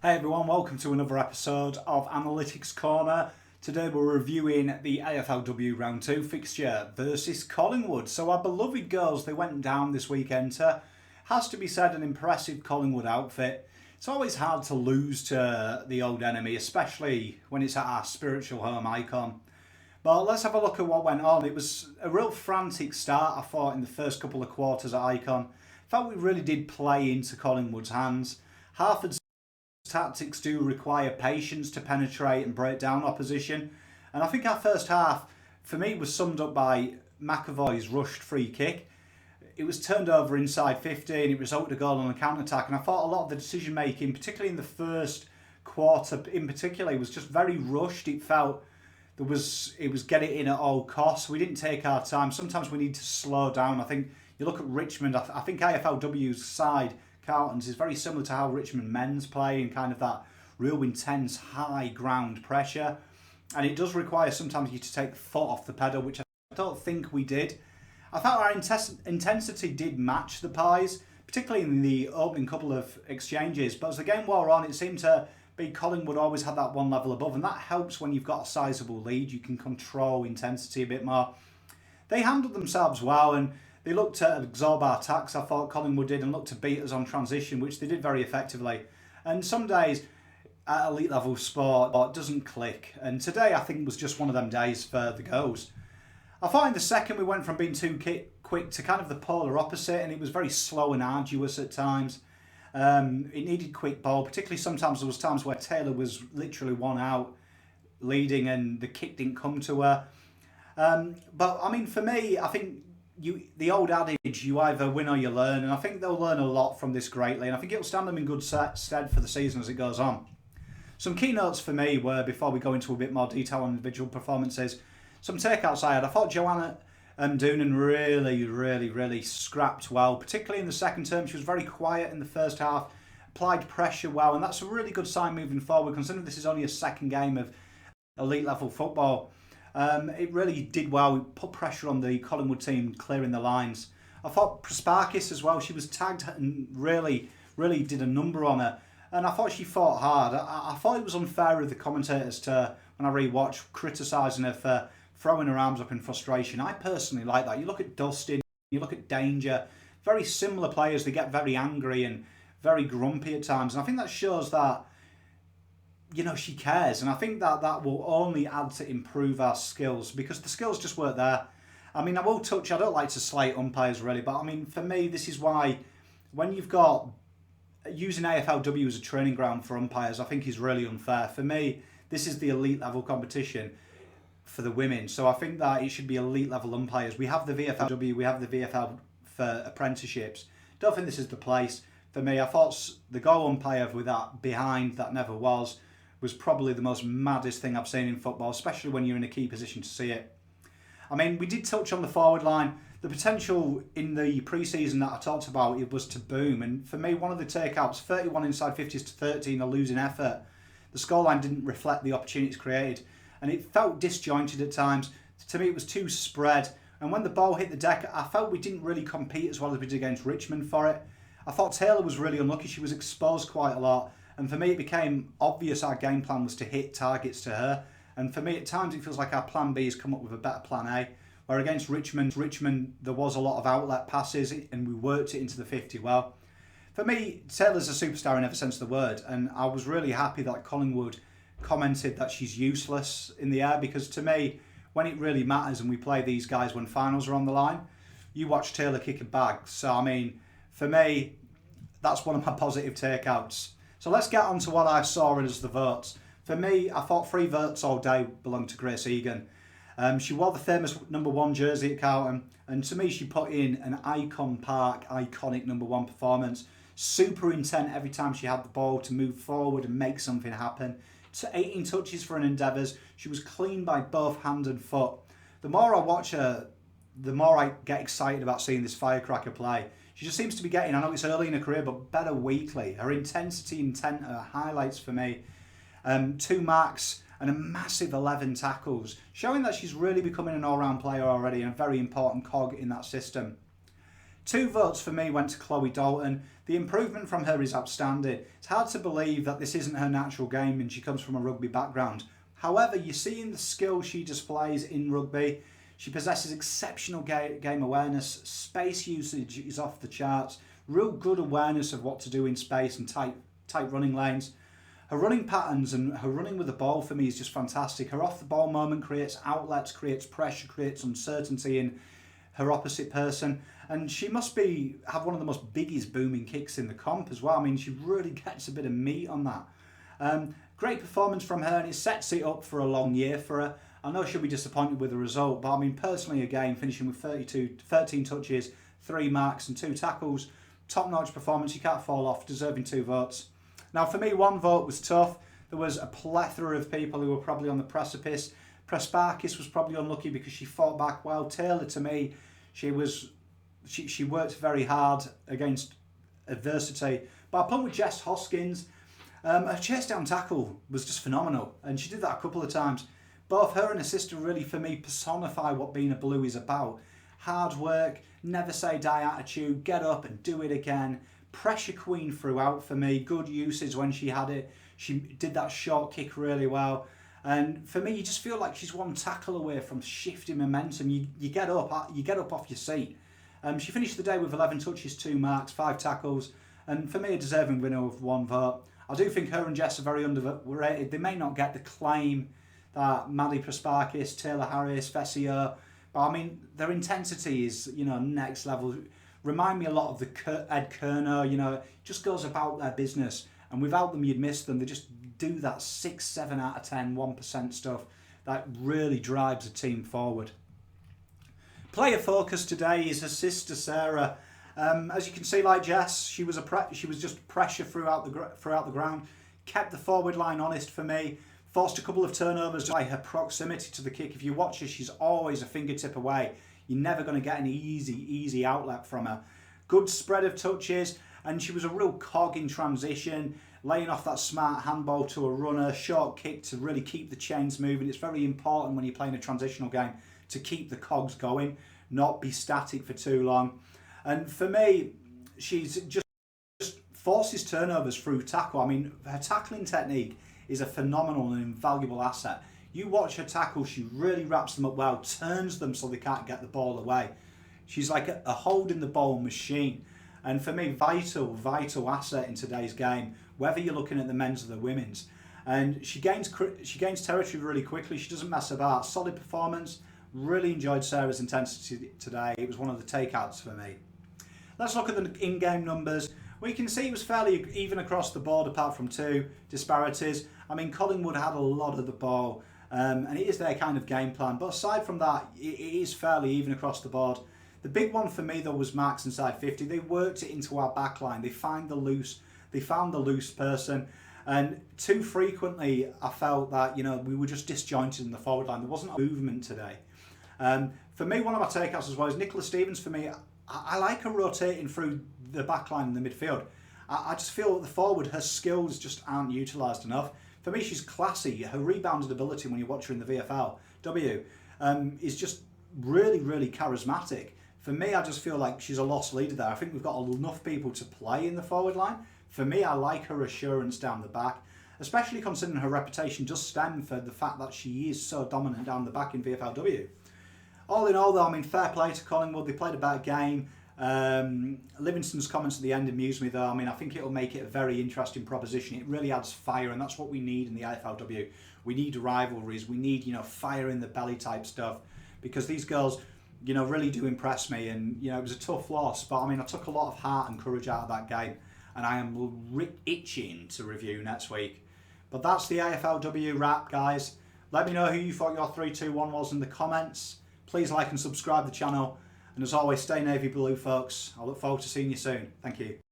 Hey everyone, welcome to another episode of Analytics Corner. Today we're reviewing the AFLW Round 2 fixture versus Collingwood. So our beloved girls, they went down this weekend to, has to be said, an impressive Collingwood outfit. It's always hard to lose to the old enemy, especially when it's at our spiritual home Icon. But let's have a look at what went on. It was a real frantic start, I thought, in the first couple of quarters at Icon. I felt we really did play into Collingwood's hands. Harford's tactics do require patience to penetrate and break down opposition. And I think our first half, for me, was summed up by McAvoy's rushed free kick. It was turned over inside 15, it resulted in a goal on a counter-attack. And I thought a lot of the decision-making, particularly in the first quarter in particular, was just very rushed. It felt it was get it in at all costs. We didn't take our time. Sometimes we need to slow down. I think you look at Richmond, I think AFLW's side, Carlton's, is very similar to how Richmond men's play, and kind of that real intense high ground pressure. And it does require sometimes you to take the foot off the pedal, which I don't think we did. I thought our intensity did match the Pies, particularly in the opening couple of exchanges. But as the game wore on, it seemed to be Collingwood always had that one level above, and that helps when you've got a sizable lead. You can control intensity a bit more. They handled themselves well, and they looked to absorb our attacks, I thought Collingwood did, and looked to beat us on transition, which they did very effectively. And some days at elite level sport, it doesn't click. And today I think was just one of them days for the goals. I thought in the second we went from being too quick to kind of the polar opposite, and it was very slow and arduous at times. It needed quick ball, particularly sometimes there was times where Taylor was literally one out leading and the kick didn't come to her. But I mean, for me, I think the old adage, you either win or you learn, and I think they'll learn a lot from this greatly, and I think it'll stand them in good stead for the season as it goes on. Some keynotes for me were, before we go into a bit more detail on individual performances, some takeouts I had. I thought Joanna Doonan really scrapped well, particularly in the second term. She was very quiet in the first half, applied pressure well, and that's a really good sign moving forward, considering this is only a second game of elite level football. It really did well. We put pressure on the Collingwood team, clearing the lines. I thought Prasparkis as well, she was tagged and really did a number on her. And I thought she fought hard. I thought it was unfair of the commentators to, when I rewatched, criticising her for throwing her arms up in frustration. I personally like that. You look at Dustin, you look at Danger, very similar players. They get very angry and very grumpy at times. And I think that shows that, she cares, and I think that will only add to improve our skills, because the skills just weren't there. I mean, I don't like to slate umpires really, but I mean, for me, this is why when you've got using AFLW as a training ground for umpires, I think is really unfair. For me, this is the elite level competition for the women, so I think that it should be elite level umpires. We have the VFLW, we have the VFL for apprenticeships. Don't think this is the place. For me, I thought the goal umpire with that behind that never was probably the most maddest thing I've seen in football, especially when you're in a key position to see it. I mean, we did touch on the forward line. The potential in the pre-season that I talked about, it was to boom. And for me, one of the takeouts, 31 inside 50s to 13, a losing effort. The scoreline didn't reflect the opportunities created, and it felt disjointed at times. To me, it was too spread. And when the ball hit the deck, I felt we didn't really compete as well as we did against Richmond for it. I thought Taylor was really unlucky. She was exposed quite a lot. And for me, it became obvious our game plan was to hit targets to her. And for me, at times, it feels like our plan B has come up with a better plan A. Where against Richmond, there was a lot of outlet passes, and we worked it into the 50 well. For me, Taylor's a superstar in every sense of the word. And I was really happy that Collingwood commented that she's useless in the air, because to me, when it really matters and we play these guys when finals are on the line, you watch Taylor kick a bag. So, I mean, for me, that's one of my positive takeouts. So let's get on to what I saw as the votes. For me, I thought 3 votes all day belonged to Grace Egan. She wore the famous number 1 jersey at Carlton, and to me she put in an Icon Park iconic number 1 performance. Super intent every time she had the ball to move forward and make something happen. 18 touches for an endeavours. She was clean by both hand and foot. The more I watch her, the more I get excited about seeing this firecracker play. She just seems to be getting, I know it's early in her career, but better weekly. Her intensity, intent, her highlights for me. 2 marks and a massive 11 tackles, showing that she's really becoming an all-round player already and a very important cog in that system. 2 votes for me went to Chloe Dalton. The improvement from her is outstanding. It's hard to believe that this isn't her natural game and she comes from a rugby background. However, you're seeing the skill she displays in rugby. She possesses exceptional game awareness. Space usage is off the charts. Real good awareness of what to do in space and tight running lanes. Her running patterns and her running with the ball for me is just fantastic. Her off the ball moment creates outlets, creates pressure, creates uncertainty in her opposite person. And she must have one of the most biggest booming kicks in the comp as well. I mean, she really gets a bit of meat on that. Great performance from her, and it sets it up for a long year for her. I know she'll be disappointed with the result, but I mean, personally, again, finishing with 13 touches, 3 marks and 2 tackles. Top-notch performance, you can't fall off, deserving 2 votes. Now, for me, 1 vote was tough. There was a plethora of people who were probably on the precipice. Prespakis was probably unlucky because she fought back well. Taylor, to me, she worked very hard against adversity. But I put with Jess Hoskins. Her chase down tackle was just phenomenal, and she did that a couple of times. Both her and her sister really, for me, personify what being a Blue is about. Hard work, never say die attitude, get up and do it again. Pressure queen throughout for me. Good usage when she had it. She did that short kick really well. And for me, you just feel like she's 1 tackle away from shifting momentum. You get up off your seat. She finished the day with 11 touches, 2 marks, 5 tackles. And for me, a deserving winner of 1 vote. I do think her and Jess are very underrated. They may not get the claim that Maddie Prespakis, Taylor Harris, Fessio, but I mean, their intensity is, next level. Remind me a lot of the Ed Kerner, just goes about their business. And without them, you'd miss them. They just do that 6, 7 out of 10, 1% stuff that really drives a team forward. Player focus today is her sister, Sarah. As you can see, like Jess, she was just pressure throughout the ground, kept the forward line honest for me, forced a couple of turnovers by her proximity to the kick. If you watch her, she's always a fingertip away. You're never going to get an easy outlet from her. Good spread of touches, and she was a real cog in transition, laying off that smart handball to a runner, short kick to really keep the chains moving. It's very important when you're playing a transitional game to keep the cogs going, not be static for too long. And for me, she's just forces turnovers through tackle. I mean, her tackling technique is a phenomenal and invaluable asset. You watch her tackle, she really wraps them up well, turns them so they can't get the ball away. She's like a holding the ball machine. And for me, vital asset in today's game, whether you're looking at the men's or the women's. And she gains territory really quickly. She doesn't mess about. Solid performance. Really enjoyed Sarah's intensity today. It was one of the takeouts for me. Let's look at the in-game numbers. We can see it was fairly even across the board apart from 2 disparities. I mean, Collingwood had a lot of the ball, and it is their kind of game plan. But aside from that, it is fairly even across the board. The big one for me, though, was marks inside 50. They worked it into our back line. They found the loose person. And too frequently, I felt that, we were just disjointed in the forward line. There wasn't a movement today. For me, one of my takeouts as well is Nicola Stevens. For me, I like her rotating through the back line in the midfield. I just feel that the forward, her skills just aren't utilised enough. For me, she's classy. Her rebounding ability when you watch her in the VFLW is just really, really charismatic. For me, I just feel like she's a lost leader there. I think we've got enough people to play in the forward line. For me, I like her assurance down the back, especially considering her reputation does stem for the fact that she is so dominant down the back in VFLW. All in all, though, I mean, fair play to Collingwood. They played a better game. Livingston's comments at the end amused me, though. I mean, I think it'll make it a very interesting proposition. It really adds fire, and that's what we need in the AFLW. We need rivalries. We need, fire in the belly type stuff, because these girls, really do impress me. And, it was a tough loss, but I mean, I took a lot of heart and courage out of that game, and I am itching to review next week. But that's the AFLW wrap, guys. Let me know who you thought your 3-2-1 was in the comments. Please like and subscribe the channel. And as always, stay navy blue, folks. I look forward to seeing you soon. Thank you.